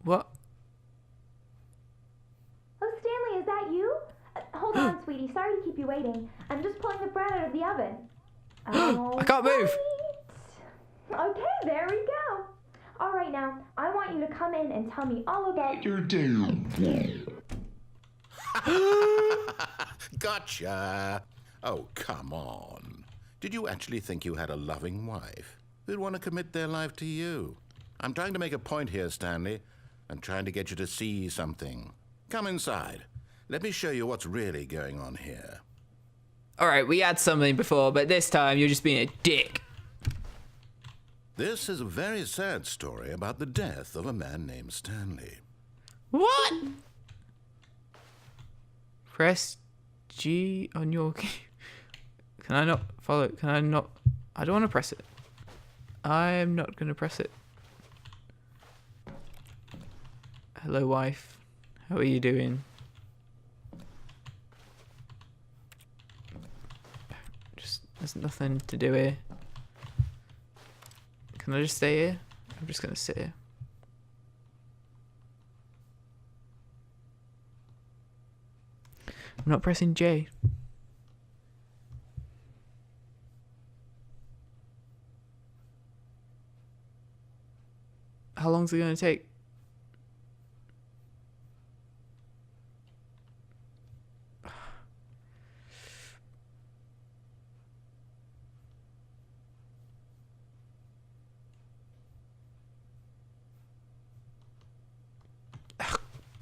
What? Oh, Stanley, is that you? Hold on, sweetie. Sorry to keep you waiting. I'm just pulling the bread out of the oven. I can't move. Right. Okay, there we go. All right, now, I want you to come in and tell me all about your day. Gotcha. Oh, come on. Did you actually think you had a loving wife who'd want to commit their life to you? I'm trying to make a point here, Stanley. I'm trying to get you to see something. Come inside. Let me show you what's really going on here. All right, we had something before, but this time you're just being a dick. This is a very sad story about the death of a man named Stanley. What? Press G on your key. Can I not follow? Can I not? I don't want to press it. I am not going to press it. Hello, wife. How are you doing? Just, there's nothing to do here. Can I just stay here? I'm just going to sit here. I'm not pressing J. How long is it going to take?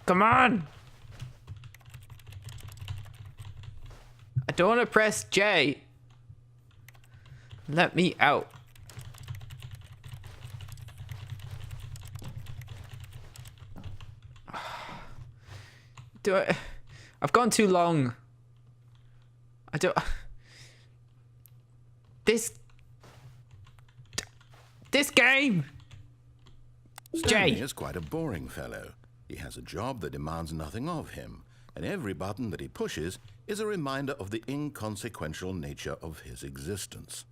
Come on! I don't want to press J. Let me out. I've gone too long. I don't. This game. Stanley is quite a boring fellow. He has a job that demands nothing of him, and every button that he pushes is a reminder of the inconsequential nature of his existence.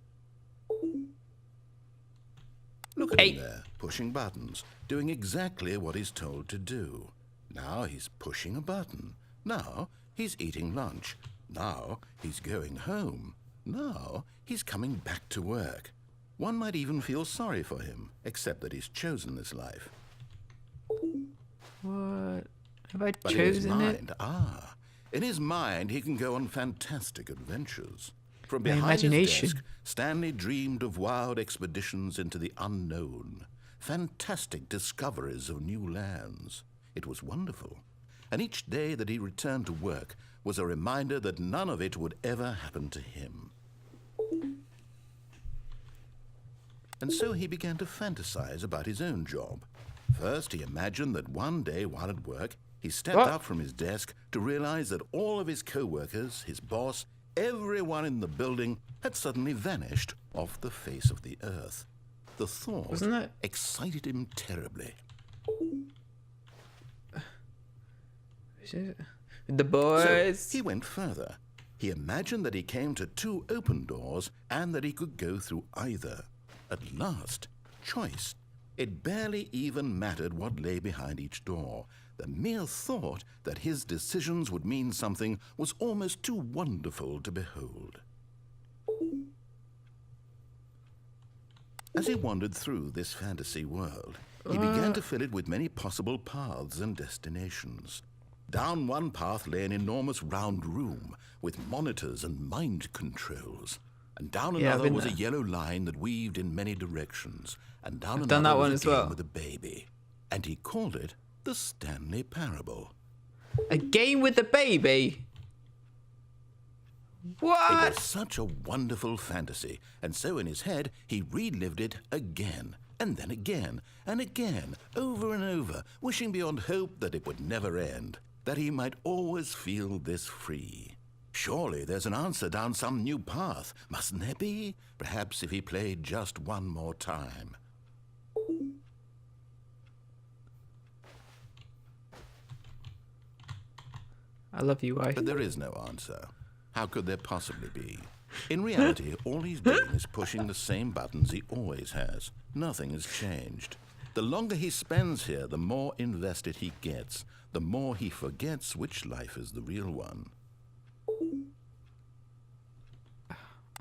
Look at him there, pushing buttons, doing exactly what he's told to do. Now he's pushing a button. Now he's eating lunch. Now he's going home. Now he's coming back to work. One might even feel sorry for him, except that he's chosen this life. What? Have I But chosen in his it? mind, in his mind, he can go on fantastic adventures. From My behind imagination. his desk, Stanley dreamed of wild expeditions into the unknown, fantastic discoveries of new lands. It was wonderful. And each day that he returned to work was a reminder that none of it would ever happen to him. And so he began to fantasize about his own job. First, he imagined that one day while at work, he stepped up from his desk to realize that all of his co-workers, his boss, everyone in the building had suddenly vanished off the face of the earth. The thought excited him terribly. The boys. So he went further. He imagined that he came to two open doors and that he could go through either. At last, choice. It barely even mattered what lay behind each door. The mere thought that his decisions would mean something was almost too wonderful to behold. As he wandered through this fantasy world, he began to fill it with many possible paths and destinations. Down one path lay an enormous round room with monitors and mind controls. And down another was a yellow line that weaved in many directions. And down another was a game with a baby. And he called it the Stanley Parable. A game with the baby? What? It was such a wonderful fantasy, and so in his head he relived it again, and then again, and again, over and over, wishing beyond hope that it would never end, that he might always feel this free. Surely there's an answer down some new path, mustn't there be? Perhaps if he played just one more time. I love you, wife. But there is no answer. How could there possibly be? In reality, all he's doing is pushing the same buttons he always has. Nothing has changed. The longer he spends here, the more invested he gets, the more he forgets which life is the real one.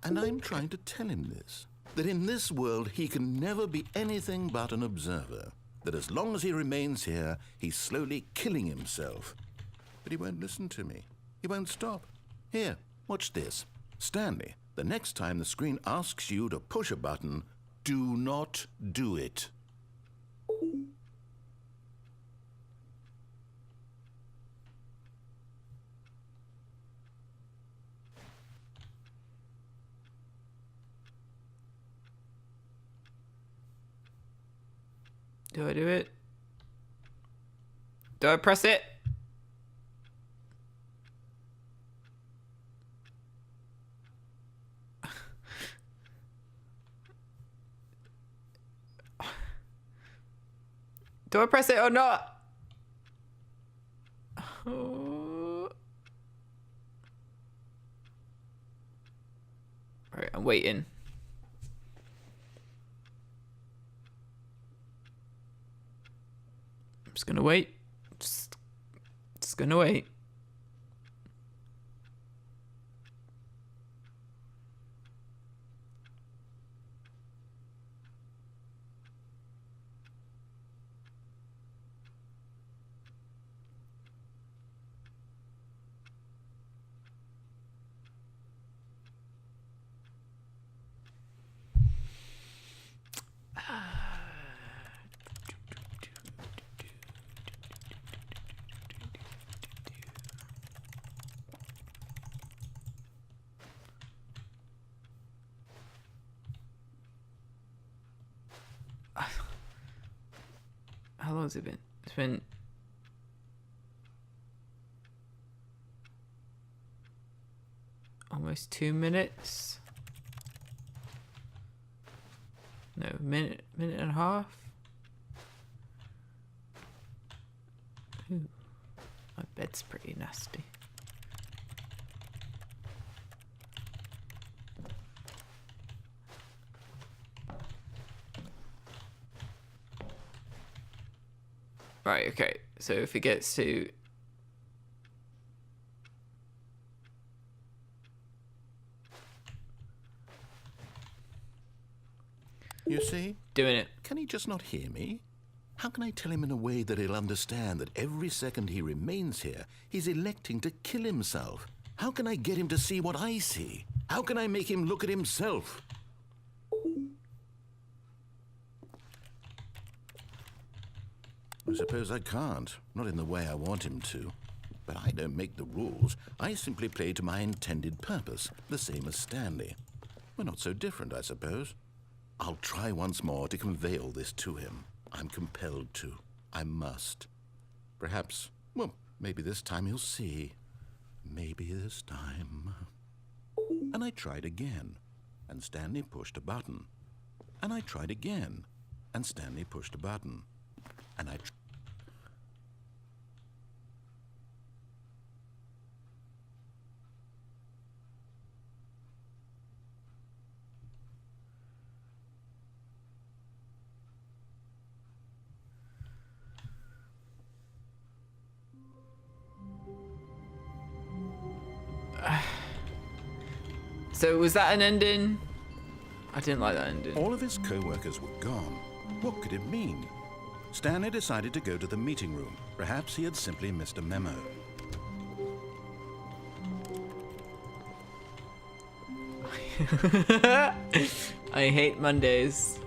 And I'm trying to tell him this, that in this world he can never be anything but an observer, that as long as he remains here, he's slowly killing himself. But he won't listen to me. He won't stop. Here, watch this. Stanley, the next time the screen asks you to push a button, do not do it. Do I do it? Do I press it? Do I press it or not? Oh. Right, I'm waiting. I'm just gonna wait. Just gonna wait. How long has it been? It's been almost 2 minutes. No, minute and a half. Ooh, my bed's pretty nasty. Right, okay. So if it gets to... You see? Doing it. Can he just not hear me? How can I tell him in a way that he'll understand that every second he remains here, he's electing to kill himself? How can I get him to see what I see? How can I make him look at himself? I suppose I can't, not in the way I want him to. But I don't make the rules. I simply play to my intended purpose, the same as Stanley. We're not so different, I suppose. I'll try once more to convey all this to him. I'm compelled to. I must. Perhaps, well, maybe this time he'll see. Maybe this time. And I tried again, and Stanley pushed a button. And I tried again, and Stanley pushed a button. And I... So was that an ending? I didn't like that ending. All of his co-workers were gone. What could it mean? Stanley decided to go to the meeting room. Perhaps he had simply missed a memo. I hate Mondays.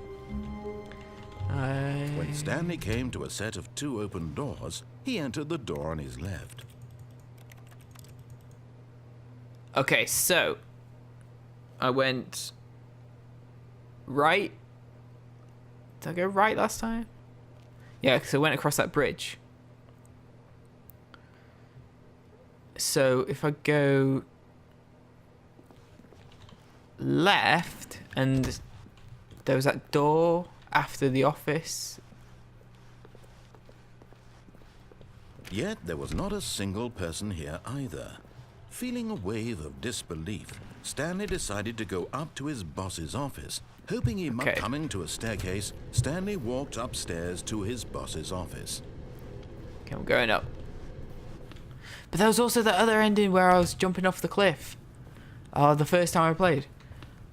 When Stanley came to a set of 2 open doors, he entered the door on his left. Okay, so I went right. Did I go right last time? Yeah, because I went across that bridge. So if I go left, and there was that door after the office. Yet there was not a single person here either. Feeling a wave of disbelief, Stanley decided to go up to his boss's office. Hoping he might Okay. coming to a staircase, Stanley walked upstairs to his boss's office. Okay, I'm going up. But there was also the other ending where I was jumping off the cliff. Oh, the first time I played.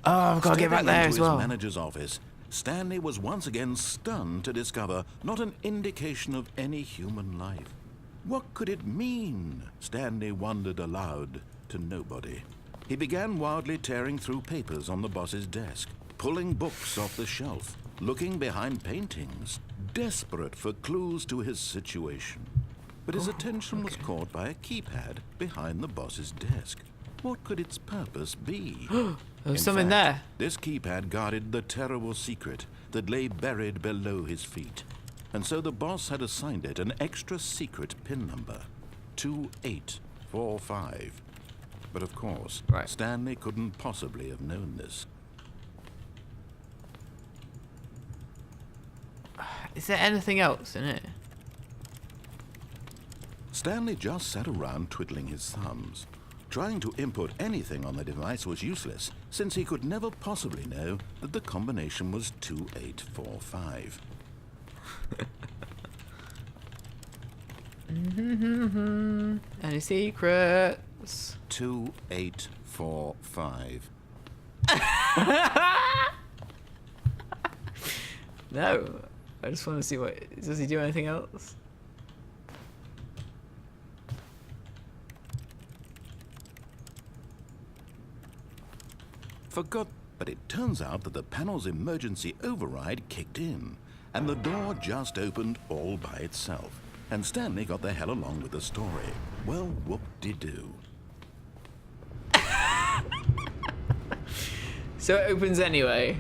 Oh, I've got to get back Stepping there into as well. his manager's office, Stanley was once again stunned to discover not an indication of any human life. What could it mean? Stanley wondered aloud to nobody. He began wildly tearing through papers on the boss's desk, pulling books off the shelf, looking behind paintings, desperate for clues to his situation. But his attention was caught by a keypad behind the boss's desk. What could its purpose be? There was In something fact, there. This keypad guarded the terrible secret that lay buried below his feet. And so the boss had assigned it an extra secret PIN number, 2845. But of course, Right. Stanley couldn't possibly have known this. Is there anything else in it? Stanley just sat around twiddling his thumbs. Trying to input anything on the device was useless, since he could never possibly know that the combination was 2845. Any secrets? 2845. No. I just want to see what... Does he do anything else? Forgot, but it turns out that the panel's emergency override kicked in, and the door just opened all by itself. And Stanley got the hell along with the story. Well, whoop-de-doo. So it opens anyway.